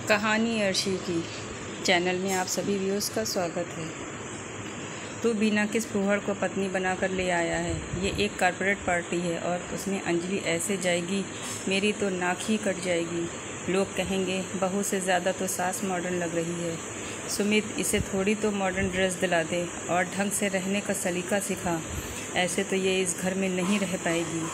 कहानी अर्शी की चैनल में आप सभी व्यूअर्स का स्वागत है। तू बिना किस फूहड़ को पत्नी बनाकर ले आया है। ये एक कॉर्पोरेट पार्टी है और उसमें अंजलि ऐसे जाएगी, मेरी तो नाक ही कट जाएगी। लोग कहेंगे बहू से ज़्यादा तो सास मॉडर्न लग रही है। सुमित, इसे थोड़ी तो मॉडर्न ड्रेस दिला दे और ढंग से रहने का सलीका सिखा, ऐसे तो ये इस घर में नहीं रह पाएगी।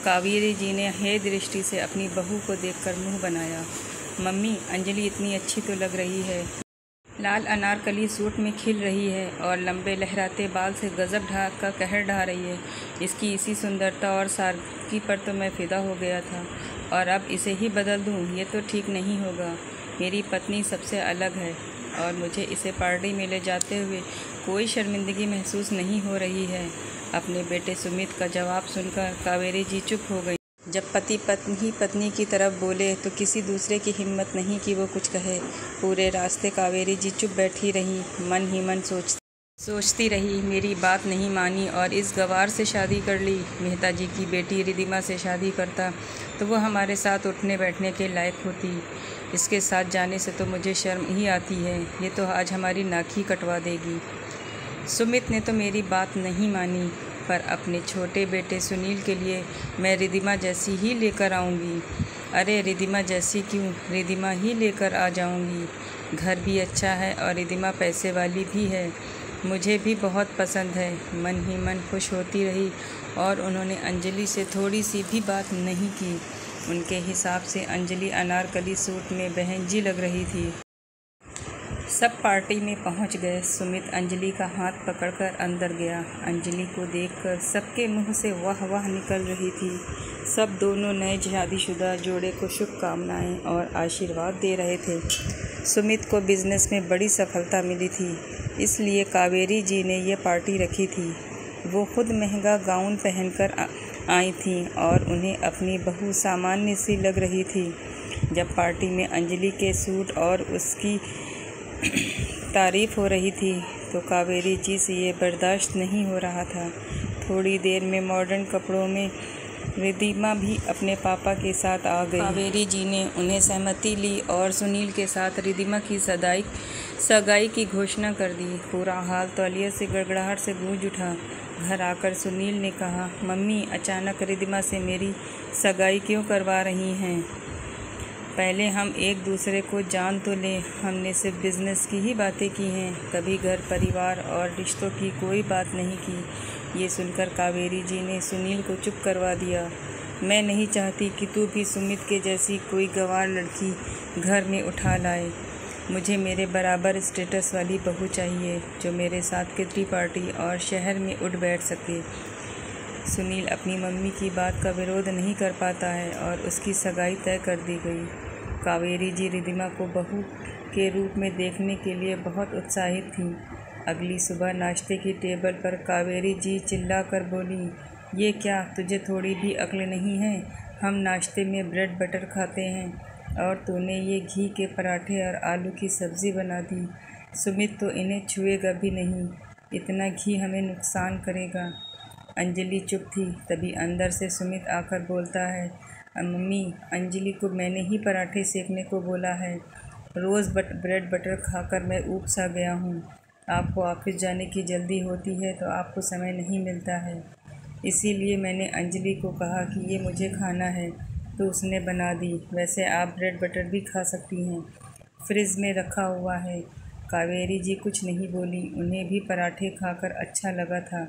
कावेरी जी ने हे दृष्टि से अपनी बहू को देखकर मुंह बनाया। मम्मी, अंजलि इतनी अच्छी तो लग रही है। लाल अनारकली सूट में खिल रही है और लंबे लहराते बाल से गजब ढाक का कहर ढा रही है। इसकी इसी सुंदरता और सादगी पर तो मैं फिदा हो गया था और अब इसे ही बदल दूं, ये तो ठीक नहीं होगा। मेरी पत्नी सबसे अलग है और मुझे इसे पार्टी में ले जाते हुए कोई शर्मिंदगी महसूस नहीं हो रही है। अपने बेटे सुमित का जवाब सुनकर कावेरी जी चुप हो गई। जब पति पत्नी की तरफ बोले तो किसी दूसरे की हिम्मत नहीं कि वो कुछ कहे। पूरे रास्ते कावेरी जी चुप बैठी रही, मन ही मन सोचती रही। मेरी बात नहीं मानी और इस गवार से शादी कर ली। मेहता जी की बेटी रिदिमा से शादी करता तो वो हमारे साथ उठने बैठने के लायक होती। इसके साथ जाने से तो मुझे शर्म ही आती है। ये तो आज हमारी नाक ही कटवा देगी। सुमित ने तो मेरी बात नहीं मानी, पर अपने छोटे बेटे सुनील के लिए मैं रिदिमा जैसी ही लेकर आऊँगी। अरे रिदिमा जैसी क्यों, रिदिमा ही लेकर आ जाऊँगी। घर भी अच्छा है और रिदिमा पैसे वाली भी है, मुझे भी बहुत पसंद है। मन ही मन खुश होती रही और उन्होंने अंजलि से थोड़ी सी भी बात नहीं की। उनके हिसाब से अंजलि अनारकली सूट में बहन जी लग रही थी। सब पार्टी में पहुंच गए। सुमित अंजलि का हाथ पकड़कर अंदर गया। अंजलि को देखकर सबके मुंह से वाह वाह निकल रही थी। सब दोनों नए शादीशुदा जोड़े को शुभकामनाएं और आशीर्वाद दे रहे थे। सुमित को बिजनेस में बड़ी सफलता मिली थी, इसलिए कावेरी जी ने यह पार्टी रखी थी। वो खुद महंगा गाउन पहनकर आई थीं और उन्हें अपनी बहू सामान्य सी लग रही थी। जब पार्टी में अंजलि के सूट और उसकी तारीफ हो रही थी तो कावेरी जी से ये बर्दाश्त नहीं हो रहा था। थोड़ी देर में मॉडर्न कपड़ों में रिदिमा भी अपने पापा के साथ आ गई। कावेरी जी ने उन्हें सहमति ली और सुनील के साथ रिदिमा की सगाई की घोषणा कर दी। पूरा हाल तौलिया से गड़गड़ाहट से गूंज उठा। घर आकर सुनील ने कहा, मम्मी, अचानक रिदिमा से मेरी सगाई क्यों करवा रही हैं? पहले हम एक दूसरे को जान तो लें। हमने सिर्फ बिज़नेस की ही बातें की हैं, कभी घर परिवार और रिश्तों की कोई बात नहीं की। ये सुनकर कावेरी जी ने सुनील को चुप करवा दिया। मैं नहीं चाहती कि तू भी सुमित के जैसी कोई गंवार लड़की घर में उठा लाए। मुझे मेरे बराबर स्टेटस वाली बहू चाहिए जो मेरे साथ किटी पार्टी और शहर में उठ बैठ सके। सुनील अपनी मम्मी की बात का विरोध नहीं कर पाता है और उसकी सगाई तय कर दी गई। कावेरी जी रिदिमा को बहू के रूप में देखने के लिए बहुत उत्साहित थीं। अगली सुबह नाश्ते की टेबल पर कावेरी जी चिल्लाकर बोली, ये क्या, तुझे थोड़ी भी अक्ल नहीं है? हम नाश्ते में ब्रेड बटर खाते हैं और तूने ये घी के पराठे और आलू की सब्ज़ी बना दी। सुमित तो इन्हें छुएगा भी नहीं, इतना घी हमें नुकसान करेगा। अंजलि चुप थी। तभी अंदर से सुमित आकर बोलता है, मम्मी, अंजलि को मैंने ही पराठे सेकने को बोला है। रोज़ ब्रेड बटर खाकर मैं ऊब सा गया हूँ। आपको ऑफिस जाने की जल्दी होती है तो आपको समय नहीं मिलता है, इसीलिए मैंने अंजलि को कहा कि ये मुझे खाना है तो उसने बना दी। वैसे आप ब्रेड बटर भी खा सकती हैं, फ्रिज में रखा हुआ है। कावेरी जी कुछ नहीं बोली। उन्हें भी पराठे खाकर अच्छा लगा था,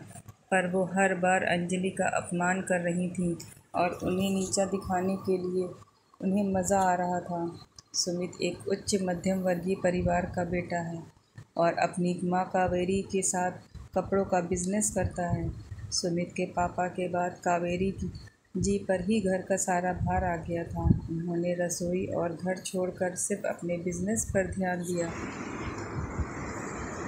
पर वो हर बार अंजलि का अपमान कर रही थीं और उन्हें नीचा दिखाने के लिए उन्हें मज़ा आ रहा था। सुमित एक उच्च मध्यम वर्गीय परिवार का बेटा है और अपनी माँ कावेरी के साथ कपड़ों का बिजनेस करता है। सुमित के पापा के बाद कावेरी जी पर ही घर का सारा भार आ गया था। उन्होंने रसोई और घर छोड़कर सिर्फ अपने बिजनेस पर ध्यान दिया,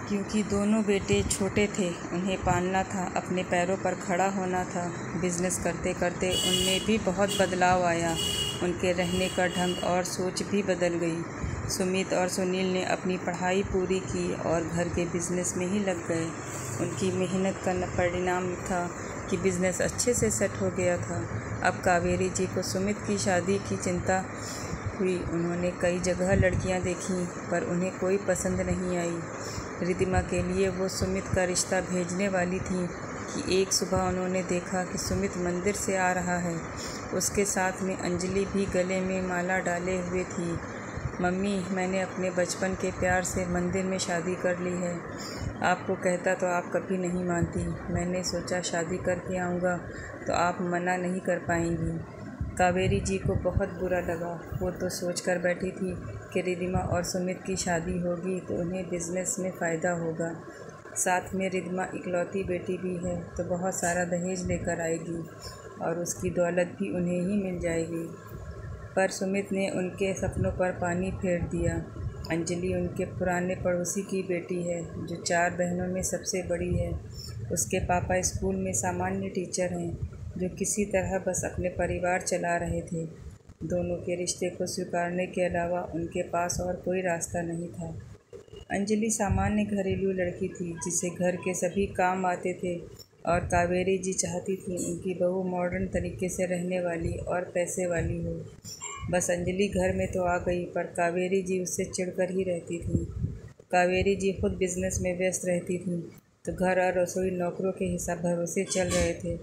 क्योंकि दोनों बेटे छोटे थे, उन्हें पालना था, अपने पैरों पर खड़ा होना था। बिजनेस करते करते उनमें भी बहुत बदलाव आया। उनके रहने का ढंग और सोच भी बदल गई। सुमित और सुनील ने अपनी पढ़ाई पूरी की और घर के बिजनेस में ही लग गए। उनकी मेहनत का परिणाम था कि बिजनेस अच्छे से सेट हो गया था। अब कावेरी जी को सुमित की शादी की चिंता हुई। उन्होंने कई जगह लड़कियां देखीं, पर उन्हें कोई पसंद नहीं आई। रिद्धिमा के लिए वो सुमित का रिश्ता भेजने वाली थी कि एक सुबह उन्होंने देखा कि सुमित मंदिर से आ रहा है। उसके साथ में अंजलि भी गले में माला डाले हुए थी। मम्मी, मैंने अपने बचपन के प्यार से मंदिर में शादी कर ली है। आपको कहता तो आप कभी नहीं मानती। मैंने सोचा शादी करके आऊँगा तो आप मना नहीं कर पाएंगी। कावेरी जी को बहुत बुरा लगा। वो तो सोच कर बैठी थी कि रिद्धिमा और सुमित की शादी होगी तो उन्हें बिजनेस में फ़ायदा होगा। साथ में रिद्धिमा इकलौती बेटी भी है तो बहुत सारा दहेज लेकर आएगी और उसकी दौलत भी उन्हें ही मिल जाएगी। पर सुमित ने उनके सपनों पर पानी फेर दिया। अंजलि उनके पुराने पड़ोसी की बेटी है जो 4 बहनों में सबसे बड़ी है। उसके पापा स्कूल में सामान्य टीचर हैं जो किसी तरह बस अपने परिवार चला रहे थे। दोनों के रिश्ते को स्वीकारने के अलावा उनके पास और कोई रास्ता नहीं था। अंजलि सामान्य घरेलू लड़की थी जिसे घर के सभी काम आते थे और कावेरी जी चाहती थी उनकी बहू मॉडर्न तरीके से रहने वाली और पैसे वाली हो। बस अंजलि घर में तो आ गई, पर कावेरी जी उससे चिढ़कर ही रहती थी। कावेरी जी खुद बिजनेस में व्यस्त रहती थी तो घर और रसोई नौकरों के हिसाब भरोसे चल रहे थे,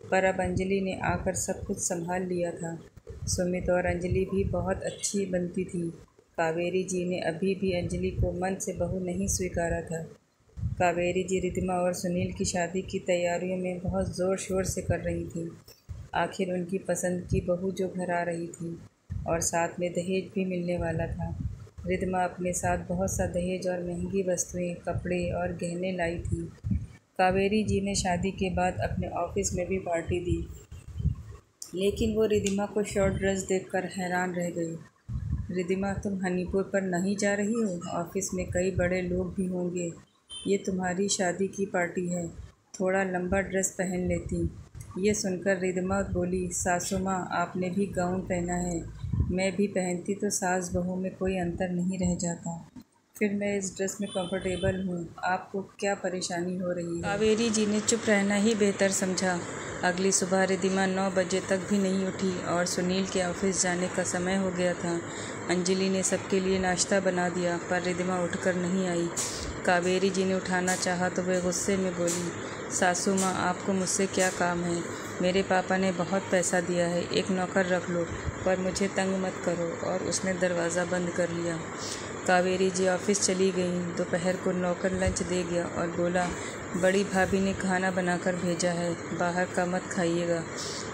पर अब अंजलि ने आकर सब कुछ संभाल लिया था। सुमित और अंजलि भी बहुत अच्छी बनती थी। कावेरी जी ने अभी भी अंजलि को मन से बहू नहीं स्वीकारा था। कावेरी जी रिद्धिमा और सुनील की शादी की तैयारियों में बहुत ज़ोर शोर से कर रही थी। आखिर उनकी पसंद की बहू जो घर आ रही थी और साथ में दहेज भी मिलने वाला था। रिद्धिमा अपने साथ बहुत सा दहेज और महंगी वस्तुएं, कपड़े और गहने लाई थी। कावेरी जी ने शादी के बाद अपने ऑफिस में भी पार्टी दी, लेकिन वो रिद्धिमा को शॉर्ट ड्रेस देखकर हैरान रह गई। रिद्धिमा, तुम हनीमून पर नहीं जा रही हो? ऑफिस में कई बड़े लोग भी होंगे। ये तुम्हारी शादी की पार्टी है, थोड़ा लंबा ड्रेस पहन लेती। ये सुनकर रिद्धिमा बोली, सासू माँ, आपने भी गाउन पहना है। मैं भी पहनती तो सास बहू में कोई अंतर नहीं रह जाता। फिर मैं इस ड्रेस में कंफर्टेबल हूँ। आपको क्या परेशानी हो रही है? कावेरी जी ने चुप रहना ही बेहतर समझा। अगली सुबह रिद्धिमा 9 बजे तक भी नहीं उठी और सुनील के ऑफिस जाने का समय हो गया था। अंजलि ने सबके लिए नाश्ता बना दिया, पर रिद्धिमा उठकर नहीं आई। कावेरी जी ने उठाना चाहा तो वह गुस्से में बोली, सासू माँ, आपको मुझसे क्या काम है? मेरे पापा ने बहुत पैसा दिया है, एक नौकर रख लो, पर मुझे तंग मत करो। और उसने दरवाज़ा बंद कर लिया। कावेरी जी ऑफिस चली गईं। दोपहर को नौकर लंच दे गया और बोला, बड़ी भाभी ने खाना बनाकर भेजा है, बाहर का मत खाइएगा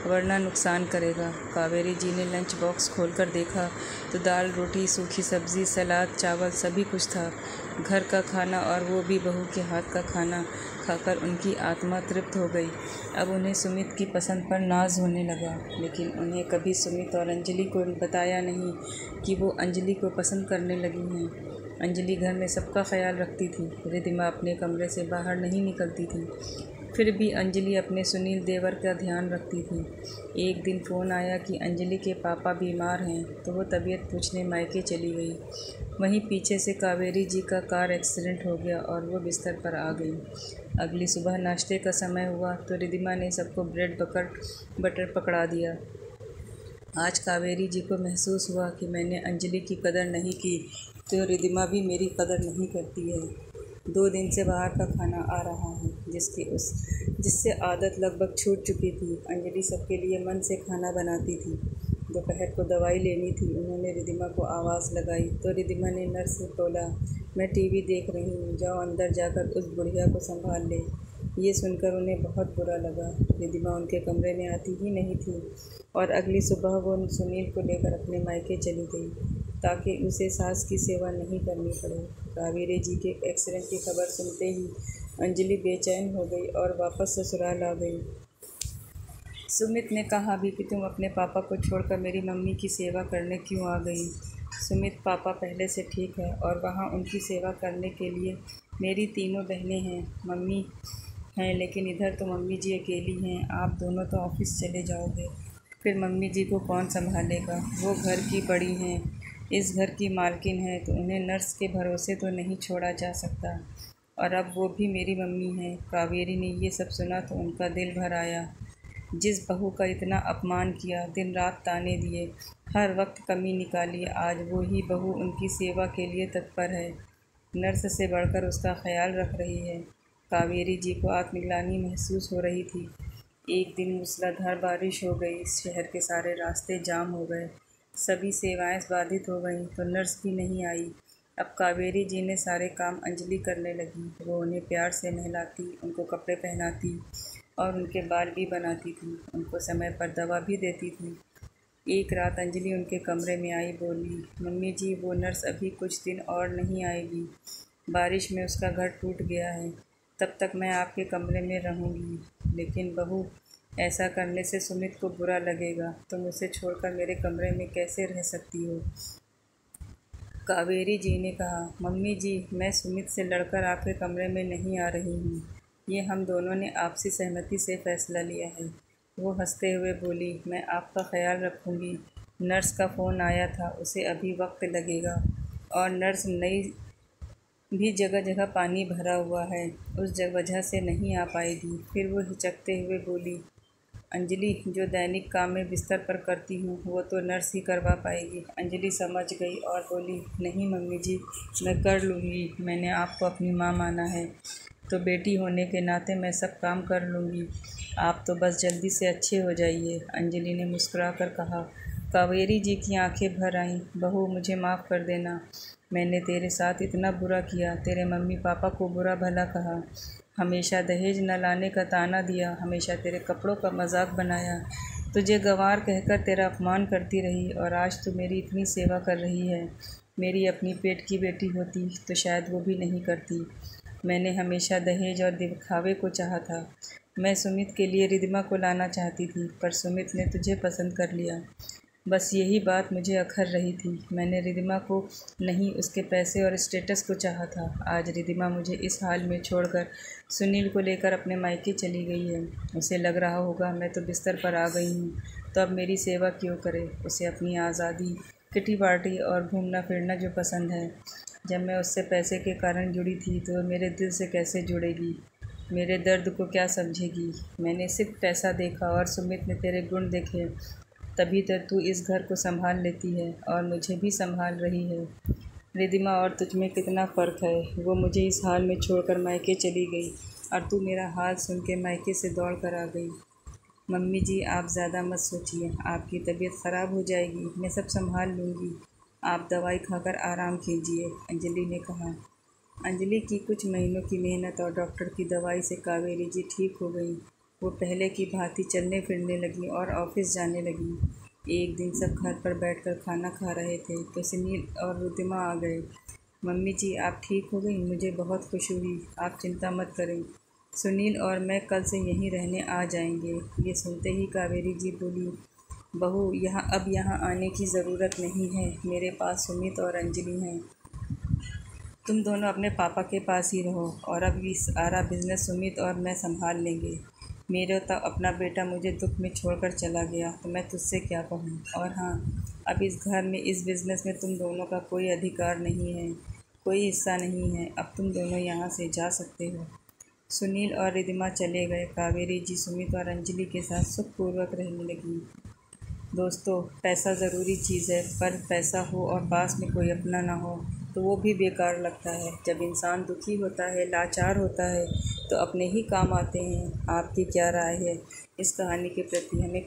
वरना नुकसान करेगा। कावेरी जी ने लंच बॉक्स खोलकर देखा तो दाल, रोटी, सूखी सब्ज़ी, सलाद, चावल सभी कुछ था। घर का खाना और वो भी बहू के हाथ का खाना खाकर उनकी आत्मा तृप्त हो गई। अब उन्हें सुमित की पसंद पर नाज होने लगा, लेकिन उन्हें कभी सुमित और अंजलि को बताया नहीं कि वो अंजलि को पसंद करने लगी हैं। अंजलि घर में सबका ख्याल रखती थी। रिद्धिमा अपने कमरे से बाहर नहीं निकलती थी, फिर भी अंजलि अपने सुनील देवर का ध्यान रखती थी। एक दिन फ़ोन आया कि अंजलि के पापा बीमार हैं, तो वो तबीयत पूछने मायके चली गई। वहीं पीछे से कावेरी जी का कार एक्सीडेंट हो गया और वो बिस्तर पर आ गई। अगली सुबह नाश्ते का समय हुआ तो रिद्धिमा ने सबको ब्रेड बटर पकड़ा दिया। आज कावेरी जी को महसूस हुआ कि मैंने अंजलि की कदर नहीं की तो रिद्धिमा भी मेरी कदर नहीं करती है। 2 दिन से बाहर का खाना आ रहा है जिससे आदत लगभग छूट चुकी थी। अंजलि सबके लिए मन से खाना बनाती थी। दोपहर को दवाई लेनी थी। उन्होंने रिद्धिमा को आवाज़ लगाई तो रिद्धिमा ने नर्स से बोला, मैं टीवी देख रही हूँ, जाओ अंदर जाकर उस बुढ़िया को संभाल ले। ये सुनकर उन्हें बहुत बुरा लगा। रिद्धिमा उनके कमरे में आती ही नहीं थी और अगली सुबह वो सुनील को लेकर अपने मायके चली गई ताकि उसे सास की सेवा नहीं करनी पड़े। कावेरी जी के एक्सीडेंट की खबर सुनते ही अंजलि बेचैन हो गई और वापस ससुराल आ गई। सुमित ने कहा भी कि तुम अपने पापा को छोड़कर मेरी मम्मी की सेवा करने क्यों आ गई? सुमित, पापा पहले से ठीक है और वहाँ उनकी सेवा करने के लिए मेरी 3 बहनें हैं। मम्मी हैं, लेकिन इधर तो मम्मी जी अकेली हैं। आप दोनों तो ऑफिस चले जाओगे, फिर मम्मी जी को कौन संभालेगा? वो घर की बड़ी हैं, इस घर की मालकिन है, तो उन्हें नर्स के भरोसे तो नहीं छोड़ा जा सकता। और अब वो भी मेरी मम्मी हैं। कावेरी ने ये सब सुना तो उनका दिल भर आया। जिस बहू का इतना अपमान किया, दिन रात ताने दिए, हर वक्त कमी निकाली, आज वो ही बहू उनकी सेवा के लिए तत्पर है। नर्स से बढ़कर उसका ख्याल रख रही है। कावेरी जी को आत्मग्लानि महसूस हो रही थी। एक दिन मूसलाधार बारिश हो गई, शहर के सारे रास्ते जाम हो गए, सभी सेवाएं बाधित हो गईं, तो नर्स भी नहीं आई। अब कावेरी जी ने सारे काम अंजलि करने लगी। वो उन्हें प्यार से नहलाती, उनको कपड़े पहनाती और उनके बाल भी बनाती थी, उनको समय पर दवा भी देती थी। एक रात अंजलि उनके कमरे में आई, बोली, मम्मी जी, वो नर्स अभी कुछ दिन और नहीं आएगी, बारिश में उसका घर टूट गया है, तब तक मैं आपके कमरे में रहूँगी। लेकिन बहू, ऐसा करने से सुमित को बुरा लगेगा, तुम उसे छोड़कर मेरे कमरे में कैसे रह सकती हो? कावेरी जी ने कहा, मम्मी जी, मैं सुमित से लड़कर आपके कमरे में नहीं आ रही हूँ, ये हम दोनों ने आपसी सहमति से फ़ैसला लिया है। वो हंसते हुए बोली, मैं आपका ख्याल रखूँगी। नर्स का फ़ोन आया था, उसे अभी वक्त लगेगा, और नर्स नई भी जगह जगह पानी भरा हुआ है, उस वजह से नहीं आ पाएगी। फिर वो हिचकते हुए बोली, अंजलि, जो दैनिक काम मैं बिस्तर पर करती हूँ वो तो नर्स ही करवा पाएगी। अंजलि समझ गई और बोली, नहीं मम्मी जी, मैं कर लूँगी, मैंने आपको अपनी माँ माना है, तो बेटी होने के नाते मैं सब काम कर लूँगी, आप तो बस जल्दी से अच्छे हो जाइए। अंजलि ने मुस्कुराकर कहा। कावेरी जी की आंखें भर आईं। बहू, मुझे माफ़ कर देना, मैंने तेरे साथ इतना बुरा किया, तेरे मम्मी पापा को बुरा भला कहा, हमेशा दहेज न लाने का ताना दिया, हमेशा तेरे कपड़ों का मजाक बनाया, तुझे गंवार कहकर तेरा अपमान करती रही, और आज तू मेरी इतनी सेवा कर रही है। मेरी अपनी पेट की बेटी होती तो शायद वो भी नहीं करती। मैंने हमेशा दहेज और दिखावे को चाहा था। मैं सुमित के लिए रिद्धिमा को लाना चाहती थी, पर सुमित ने तुझे पसंद कर लिया। बस यही बात मुझे अखर रही थी। मैंने रिद्धिमा को नहीं, उसके पैसे और स्टेटस को चाहा था। आज रिद्धिमा मुझे इस हाल में छोड़कर सुनील को लेकर अपने मायके चली गई है। उसे लग रहा होगा मैं तो बिस्तर पर आ गई हूँ, तो अब मेरी सेवा क्यों करे? उसे अपनी आज़ादी, किटी पार्टी और घूमना फिरना जो पसंद है। जब मैं उससे पैसे के कारण जुड़ी थी, तो वह मेरे दिल से कैसे जुड़ेगी? मेरे दर्द को क्या समझेगी? मैंने सिर्फ पैसा देखा और सुमित ने तेरे गुण देखे, तभी तो तू इस घर को संभाल लेती है और मुझे भी संभाल रही है। रिद्धिमा और तुझ में कितना फ़र्क है। वो मुझे इस हाल में छोड़कर मायके चली गई, और तू मेरा हाल सुन के मायके से दौड़ कर आ गई। मम्मी जी, आप ज़्यादा मत सोचिए, आपकी तबीयत ख़राब हो जाएगी, मैं सब संभाल लूँगी, आप दवाई खाकर आराम कीजिए, अंजलि ने कहा। अंजलि की कुछ महीनों की मेहनत और डॉक्टर की दवाई से कावेरी जी ठीक हो गई। वो पहले की भांति चलने फिरने लगी और ऑफिस जाने लगी। एक दिन सब घर पर बैठकर खाना खा रहे थे, तो सुनील और रिद्धिमा आ गए। मम्मी जी, आप ठीक हो गई? मुझे बहुत खुशी हुई, आप चिंता मत करें, सुनील और मैं कल से यहीं रहने आ जाएंगे। ये सुनते ही कावेरी जी बोली, बहू, यहाँ आने की ज़रूरत नहीं है, मेरे पास सुमित और अंजलि हैं, तुम दोनों अपने पापा के पास ही रहो, और अब इस सारा बिजनेस सुमित और मैं संभाल लेंगे। मेरे तो अपना बेटा मुझे दुख में छोड़कर चला गया, तो मैं तुझसे क्या कहूँ? और हाँ, अब इस घर में, इस बिज़नेस में तुम दोनों का कोई अधिकार नहीं है, कोई हिस्सा नहीं है, अब तुम दोनों यहाँ से जा सकते हो। सुनील और रिद्धिमा चले गए। कावेरी जी सुमित और अंजलि के साथ सुखपूर्वक रहने लगी। दोस्तों, पैसा ज़रूरी चीज़ है, पर पैसा हो और पास में कोई अपना ना हो तो वो भी बेकार लगता है। जब इंसान दुखी होता है, लाचार होता है, तो अपने ही काम आते हैं। आपकी क्या राय है इस कहानी के प्रति? हमें